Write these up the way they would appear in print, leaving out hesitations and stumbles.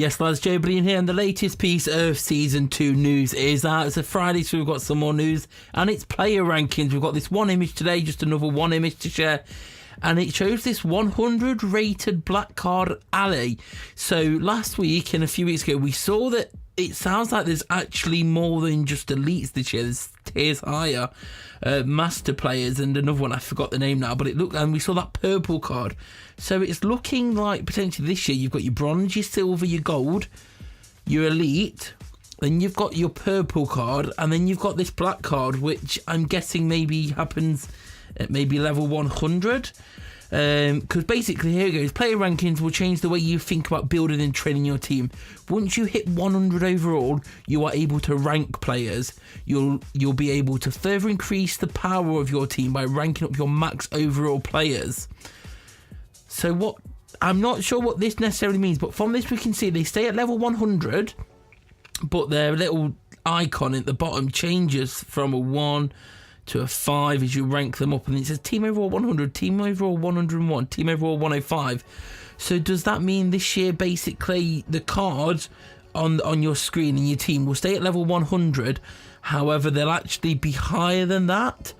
Yes, lads, joebiline here, and the latest piece of Season 2 news is that it's a Friday, so we've got some more news, and it's player rankings. We've got this one image today, just another one image to share, and it shows this 100 rated black card alley. So last week and a few weeks ago, we saw that it sounds like there's actually more than just elites this year. There's tiers higher, master players, and another one, I forgot the name now, but it looked, and we saw that purple card. So it's looking like potentially this year you've got your bronze, your silver, your gold, your elite, then you've got your purple card, and then you've got this black card, which I'm guessing maybe happens at maybe level 100. Because basically, here it goes, player rankings will change the way you think about building and training your team. Once you hit 100 overall, you are able to rank players. You'll be able to further increase the power of your team by ranking up your max overall players. So what, I'm not sure what this necessarily means, but from this we can see they stay at level 100, but their little icon at the bottom changes from a 1 to a 5 as you rank them up, and it says team overall 100, team overall 101, team overall 105. So does that mean this year basically the cards on your screen in your team will stay at level 100, however they'll actually be higher than that?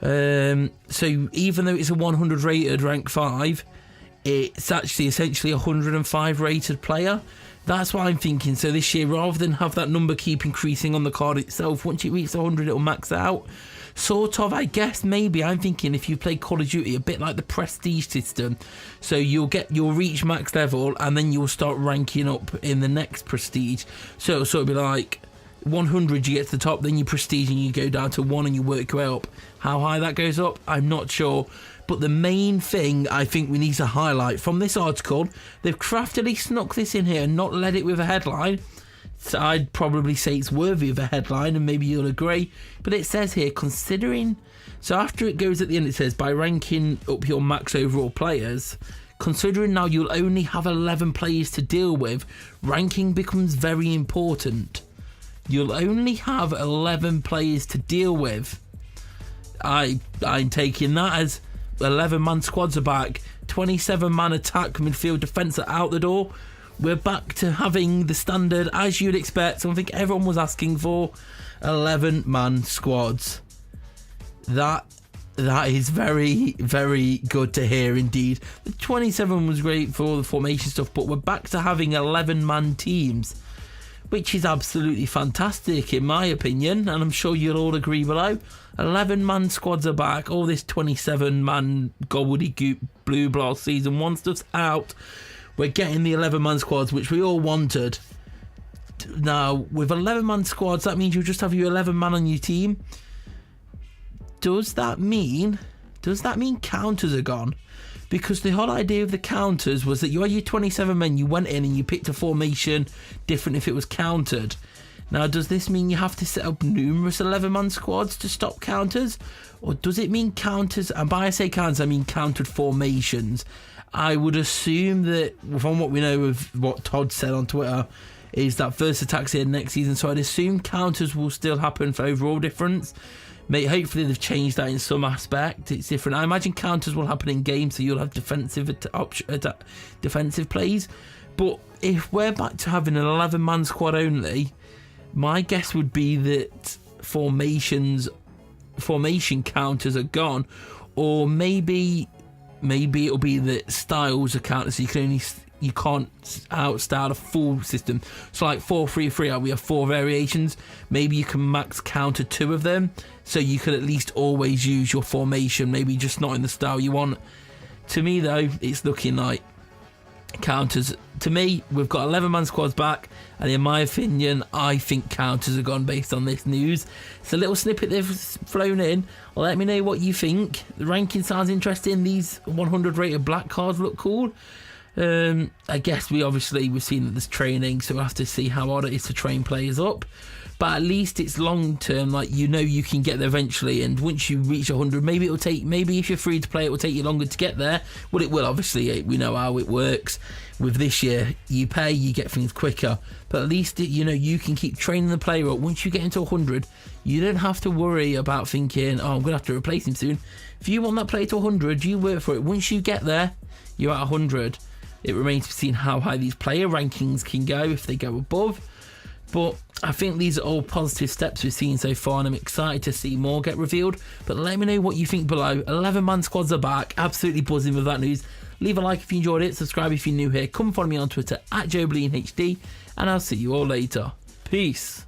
So even though it's a 100 rated rank 5, it's actually essentially a 105 rated player. That's what I'm thinking. So this year, rather than have that number keep increasing on the card itself, once it reaches 100 it'll max out. Sort of, I guess, maybe. I'm thinking if you play Call of Duty, a bit like the prestige system. So you'll reach max level, and then you'll start ranking up in the next prestige. So it'll sort of be like 100 you get to the top, then you prestige and you go down to 1 and you work your way up. How high that goes up, I'm not sure. But the main thing I think we need to highlight from this article, they've craftily snuck this in here and not led it with a headline. So I'd probably say it's worthy of a headline, and maybe you'll agree. But it says here, considering, so after it goes at the end, it says, by ranking up your max overall players, considering now you'll only have 11 players to deal with, ranking becomes very important. You'll only have 11 players to deal with. I'm taking that as 11-man squads are back, 27-man attack, midfield, defence are out the door. We're back to having the standard, as you'd expect, so I think everyone was asking for, 11-man squads. That is very, very good to hear indeed. The 27 was great for all the formation stuff, but we're back to having 11-man teams, which is absolutely fantastic in my opinion, and I'm sure you'll all agree below. 11-man squads are back. All this 27-man gobbledygook blue blast season 1 stuff's out. We're getting the 11-man squads, which we all wanted. Now, with 11-man squads, that means you'll just have your 11 man on your team. Does that mean counters are gone? Because the whole idea of the counters was that you had your 27 men, you went in and you picked a formation different if it was countered. Now, does this mean you have to set up numerous 11-man squads to stop counters? Or does it mean counters, and by I say counters, I mean countered formations? I would assume that, from what we know of what Todd said on Twitter, is that first attack's here next season, so I'd assume counters will still happen for overall difference. Hopefully they've changed that in some aspect. It's different. I imagine counters will happen in games, so you'll have defensive plays. But if we're back to having an 11-man squad only, my guess would be that formation counters are gone, or maybe it'll be that styles are counted, so you can't outstyle a full system. So like 4-3-3, we have 4 variations. Maybe you can max counter 2 of them, so you could at least always use your formation, maybe just not in the style you want. To me though, it's looking like counters. To me, we've got 11-man squads back, and in my opinion, I think counters are gone based on this news. It's a little snippet they've flown in. Let me know what you think. The ranking sounds interesting. These 100 rated black cards look cool. I guess we've seen that there's training, so we'll have to see how hard it is to train players up. But at least it's long term, like you can get there eventually, and once you reach 100, maybe if you're free to play, it will take you longer to get there. Well, it will, obviously, we know how it works. With this year, you pay, you get things quicker, but at least you can keep training the player up. Once you get into 100, you don't have to worry about thinking, oh, I'm gonna have to replace him soon. If you want that player to 100, you work for it. Once you get there, you're at 100. It remains to be seen how high these player rankings can go, if they go above. But I think these are all positive steps we've seen so far, and I'm excited to see more get revealed. But let me know what you think below. 11-man squads are back. Absolutely buzzing with that news. Leave a like if you enjoyed it. Subscribe if you're new here. Come follow me on Twitter at joebilinehd. And I'll see you all later. Peace.